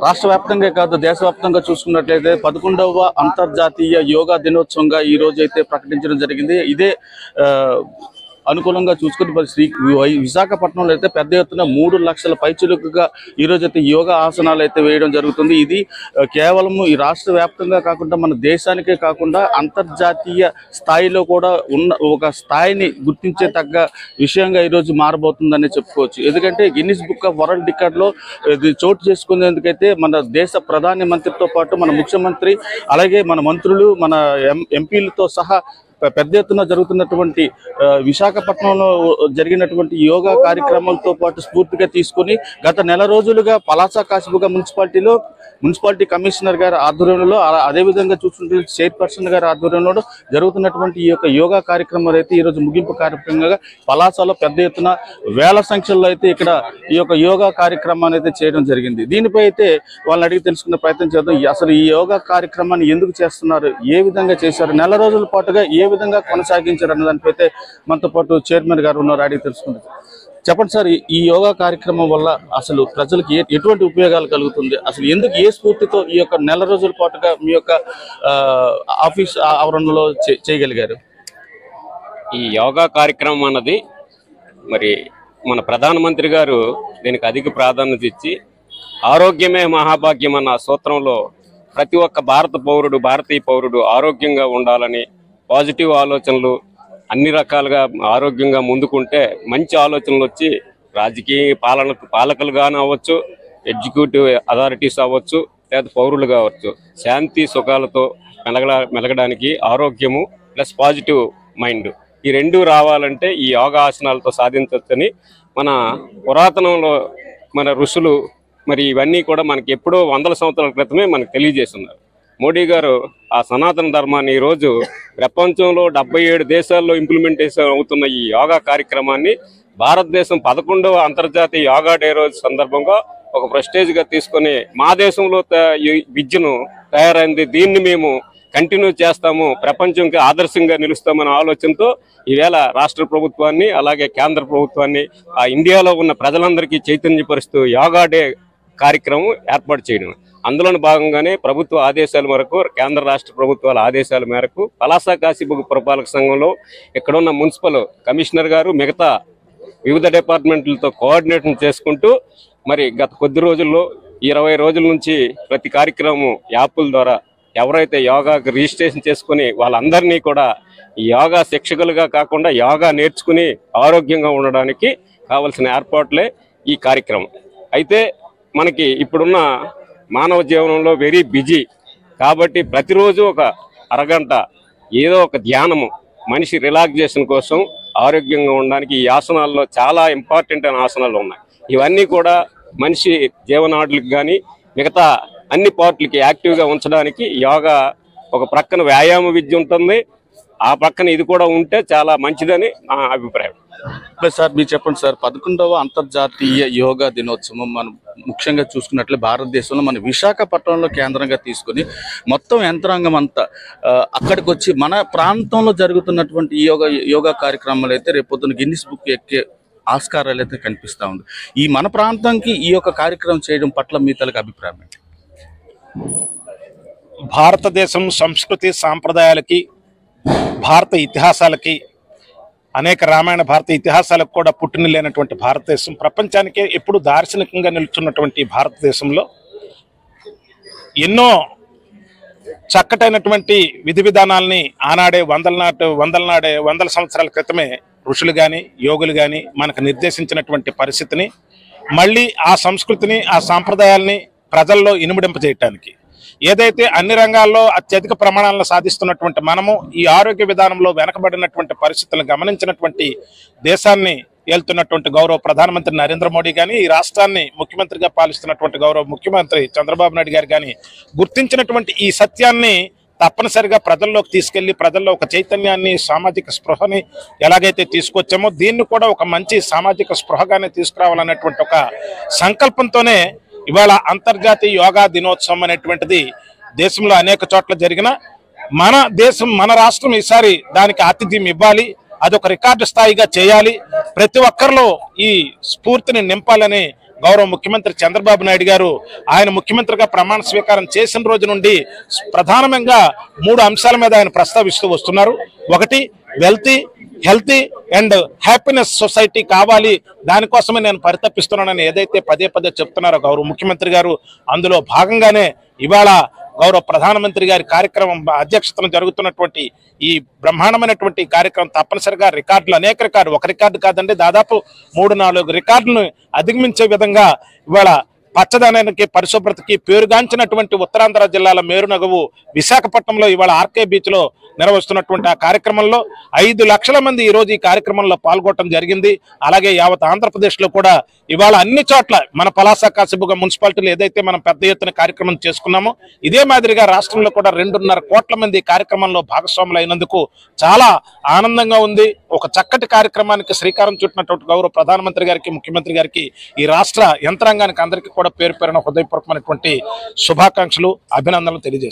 రాష్ట్ర వ్యాప్తంగా కాదు దేశవ్యాప్తంగా చూసుకున్నట్లయితే 11వ అంతర్జాతీయ యోగా దినోత్సవంగా ఈ రోజు అయితే ప్రకటించడం జరిగింది. ఇదే అనుకూలంగా చూసుకుని విశాఖపట్నంలో అయితే పెద్ద ఎత్తున 3 లక్షల పైచులుకుగా ఈ రోజు అయితే యోగా ఆసనాలు అయితే వేయడం జరుగుతుంది. ఇది కేవలం ఈ రాష్ట్ర వ్యాప్తంగా కాకుండా మన దేశానికే కాకుండా అంతర్జాతీయ స్థాయిలో కూడా ఉన్న ఒక స్థాయిని గుర్తించే తగ్గ విషయంగా ఈరోజు మారబోతుందని చెప్పుకోవచ్చు. ఎందుకంటే గిన్నిస్ బుక్ ఆఫ్ వరల్డ్ రికార్డులో ఇది చోటు చేసుకునేందుకైతే మన దేశ ప్రధాని మంత్రితో పాటు మన ముఖ్యమంత్రి అలాగే మన మంత్రులు మన ఎంపీలతో సహా పెద్ద ఎత్తున జరుగుతున్నటువంటి విశాఖపట్నంలో జరిగినటువంటి యోగా కార్యక్రమాలతో పాటు స్ఫూర్తిగా తీసుకొని గత నెల రోజులుగా పలాస కాశీబుగ్గ మున్సిపాలిటీ కమిషనర్ గారి ఆధ్వర్యంలో అదేవిధంగా చూసుకుంటే చైర్పర్సన్ గారి ఆధ్వర్యంలో జరుగుతున్నటువంటి ఈ యొక్క యోగా కార్యక్రమాలు అయితే ఈరోజు ముగింపు కార్యక్రమంగా పలాసలో పెద్ద ఎత్తున వేల సంఖ్యలో అయితే ఇక్కడ ఈ యొక్క యోగా కార్యక్రమాన్ని అయితే చేయడం జరిగింది. దీనిపై అయితే వాళ్ళని అడిగి తెలుసుకునే ప్రయత్నం చేద్దాం. అసలు ఈ యోగా కార్యక్రమాన్ని ఎందుకు చేస్తున్నారు, ఏ విధంగా చేశారు, నెల రోజుల పాటుగా ఏ విధంగా కొనసాగించారు అన్న దానిపై అయితే మనతో పాటు చైర్మన్ గారు ఉన్నారు, అడిగి తెలుసుకుంటారు. చెప్పండి సార్, ఈ యోగా కార్యక్రమం వల్ల అసలు ప్రజలకు ఎటువంటి ఉపయోగాలు కలుగుతుంది, అసలు ఎందుకు ఏ స్ఫూర్తితో ఈ యొక్క నెల రోజుల పాటుగా మీ యొక్క ఆఫీస్ ఆవరణలో చేయగలిగారు? ఈ యోగా కార్యక్రమం అన్నది మరి మన ప్రధానమంత్రి గారు దీనికి అధిక ప్రాధాన్యత ఇచ్చి ఆరోగ్యమే మహాభాగ్యం అన్న సూత్రంలో ప్రతి ఒక్క భారతీయ పౌరుడు ఆరోగ్యంగా ఉండాలని పాజిటివ్ ఆలోచనలు అన్ని రకాలుగా ఆరోగ్యంగా ముందుకుంటే మంచి ఆలోచనలు వచ్చి రాజకీయ పాలకులుగానే అవ్వచ్చు, ఎగ్జిక్యూటివ్ అథారిటీస్ అవ్వచ్చు, లేదా పౌరులు కావచ్చు, శాంతి సుఖాలతో మెలగడానికి ఆరోగ్యము ప్లస్ పాజిటివ్ మైండ్ ఈ రెండు రావాలంటే ఈ యోగా ఆసనాలతో సాధించవచ్చని మన పురాతనంలో మన ఋషులు మరి ఇవన్నీ కూడా మనకి ఎప్పుడో 100 సంవత్సరాల క్రితమే మనకు తెలియజేస్తున్నారు. మోడీ గారు ఆ సనాతన ధర్మాన్ని ఈరోజు ప్రపంచంలో 77 దేశాల్లో ఇంప్లిమెంటేషన్ అవుతున్న ఈ యోగా కార్యక్రమాన్ని భారతదేశం 11వ అంతర్జాతీయ యోగా డే రోజు సందర్భంగా ఒక ప్రెస్టేజ్గా తీసుకొని మా దేశంలో ఈ విద్యను తయారైంది, దీన్ని మేము కంటిన్యూ చేస్తాము, ప్రపంచంకి ఆదర్శంగా నిలుస్తామనే ఆలోచనతో ఈవేళ రాష్ట్ర ప్రభుత్వాన్ని అలాగే కేంద్ర ప్రభుత్వాన్ని ఆ ఇండియాలో ఉన్న ప్రజలందరికీ చైతన్యపరుస్తూ యోగా డే కార్యక్రమం ఏర్పాటు చేయడం. అందులోని భాగంగానే ప్రభుత్వ ఆదేశాల మేరకు కేంద్ర రాష్ట్ర ప్రభుత్వాల ఆదేశాల మేరకు పలాస కాశీబుగ్గ పురపాలక సంఘంలో ఇక్కడున్న మున్సిపల్ కమిషనర్ గారు మిగతా వివిధ డిపార్ట్మెంట్లతో కోఆర్డినేషన్ చేసుకుంటూ మరి గత కొద్ది రోజుల్లో 20 రోజుల నుంచి ప్రతి కార్యక్రమం యాప్ల ద్వారా ఎవరైతే యోగాకి రిజిస్ట్రేషన్ చేసుకుని వాళ్ళందరినీ కూడా యోగా శిక్షకులుగా కాకుండా యోగా నేర్చుకుని ఆరోగ్యంగా ఉండడానికి కావలసిన ఏర్పాట్లే ఈ కార్యక్రమం. అయితే మనకి ఇప్పుడున్న మానవ జీవనంలో వెరీ బిజీ కాబట్టి ప్రతిరోజు ఒక అరగంట ఏదో ఒక ధ్యానము మనిషి రిలాక్సేషన్ కోసం ఆరోగ్యంగా ఉండడానికి ఈ ఆసనాల్లో చాలా ఇంపార్టెంట్ అయిన ఆసనాలు ఉన్నాయి. ఇవన్నీ కూడా మనిషి జీవనాడులకు కానీ మిగతా అన్ని పార్ట్లకి యాక్టివ్గా ఉంచడానికి యోగా ఒక ప్రక్కన వ్యాయామ విద్య ఉంటుంది, ఆ పక్కన ఇది కూడా ఉంటే చాలా మంచిదని నా అభిప్రాయం. సార్ మీరు చెప్పండి సార్, 11వ అంతర్జాతీయ యోగా దినోత్సవం మనం ముఖ్యంగా చూసుకున్నట్లే భారతదేశంలో మన విశాఖపట్నంలో కేంద్రంగా తీసుకుని మొత్తం యంత్రాంగం అంతా అక్కడికి వచ్చి మన ప్రాంతంలో జరుగుతున్నటువంటి యోగా కార్యక్రమాలు అయితే రేపొద్దున గిన్నిస్ బుక్ ఎక్కే ఆస్కారాలు అయితే కనిపిస్తూ ఉంది. ఈ మన ప్రాంతానికి ఈ యొక్క కార్యక్రమం చేయడం పట్ల మీ తలకు అభిప్రాయం ఏంటి? భారతదేశం సంస్కృతి సాంప్రదాయాలకి భారత ఇతిహాసాలకి అనేక రామాయణ భారత ఇతిహాసాలకు కూడా పుట్టిన లేనటువంటి భారతదేశం ప్రపంచానికే ఎప్పుడు దార్శనికంగా నిలుచున్నటువంటి భారతదేశంలో ఎన్నో చక్కటైనటువంటి విధి విధానాలని ఆనాడే వందల సంవత్సరాల క్రితమే ఋషులు కానీ యోగులు కానీ మనకు నిర్దేశించినటువంటి పరిస్థితిని మళ్ళీ ఆ సంస్కృతిని ఆ సాంప్రదాయాల్ని ప్రజల్లో ఇనుమడింపజేయటానికి ఏదైతే అన్ని రంగాల్లో అత్యధిక ప్రమాణాలను సాధిస్తున్నటువంటి మనము ఈ ఆరోగ్య విధానంలో వెనకబడినటువంటి పరిస్థితులను గమనించినటువంటి దేశాన్ని ఏలుతున్నటువంటి గౌరవ ప్రధానమంత్రి నరేంద్ర మోడీ కానీ ఈ రాష్ట్రాన్ని ముఖ్యమంత్రిగా పాలిస్తున్నటువంటి గౌరవ ముఖ్యమంత్రి చంద్రబాబు నాయుడు గారు కానీ గుర్తించినటువంటి ఈ సత్యాన్ని తప్పనిసరిగా ప్రజల్లోకి తీసుకెళ్లి ప్రజల్లో ఒక చైతన్యాన్ని సామాజిక స్పృహని ఎలాగైతే తీసుకొచ్చామో దీన్ని కూడా ఒక మంచి సామాజిక స్పృహగానే తీసుకురావాలనేటువంటి ఒక సంకల్పంతోనే ఇవాళ అంతర్జాతీయ యోగా దినోత్సవం అనేటువంటిది దేశంలో అనేక చోట్ల జరిగిన మన రాష్ట్రం ఈసారి దానికి ఆతిథ్యం ఇవ్వాలి, అదొక రికార్డు స్థాయిగా చేయాలి, ప్రతి ఒక్కరిలో ఈ స్ఫూర్తిని నింపాలని గౌరవ ముఖ్యమంత్రి చంద్రబాబు నాయుడు గారు ఆయన ముఖ్యమంత్రిగా ప్రమాణ స్వీకారం చేసిన రోజు నుండి ప్రధానంగా 3 అంశాల మీద ఆయన ప్రస్తావిస్తూ వస్తున్నారు. ఒకటి, హెల్తీ అండ్ హ్యాపీనెస్ సొసైటీ కావాలి, దానికోసమే నేను పరితపిస్తున్నానని ఏదైతే పదే పదే చెప్తున్నారో గౌరవ ముఖ్యమంత్రి గారు, అందులో భాగంగానే ఇవాళ గౌరవ ప్రధానమంత్రి గారి కార్యక్రమం అధ్యక్షతన జరుగుతున్నటువంటి ఈ బ్రహ్మాండమైనటువంటి కార్యక్రమం తప్పనిసరిగా అనేక రికార్డు, ఒక రికార్డు కాదండి, దాదాపు 3-4 రికార్డులను అధిగమించే విధంగా ఇవాళ పచ్చదనానికి పరిశుభ్రతకి పేరుగాంచినటువంటి ఉత్తరాంధ్ర జిల్లాల మేరునగవు విశాఖపట్నంలో ఇవాళ ఆర్కే బీచ్ లో నిర్వహిస్తున్నటువంటి ఆ కార్యక్రమంలో 5 లక్షల మంది ఈ రోజు ఈ కార్యక్రమంలో పాల్గొనడం జరిగింది. అలాగే యావత్ ఆంధ్రప్రదేశ్ లో కూడా ఇవాళ అన్ని చోట్ల మన పలాస, కాసిబుగ్గ మున్సిపాలిటీలు ఏదైతే మనం పెద్ద ఎత్తున కార్యక్రమం చేసుకున్నామో ఇదే మాదిరిగా రాష్ట్రంలో కూడా 2.5 కోట్ల మంది కార్యక్రమంలో భాగస్వాములు అయినందుకు చాలా ఆనందంగా ఉంది. ఒక చక్కటి కార్యక్రమానికి శ్రీకారం చుట్టినటువంటి గౌరవ ప్రధానమంత్రి గారికి, ముఖ్యమంత్రి గారికి, ఈ రాష్ట్ర యంత్రాంగానికి అందరికీ కూడా పేరు పేరున హృదయపూర్వకమైనటువంటి శుభాకాంక్షలు, అభినందనలు తెలియజేస్తాను.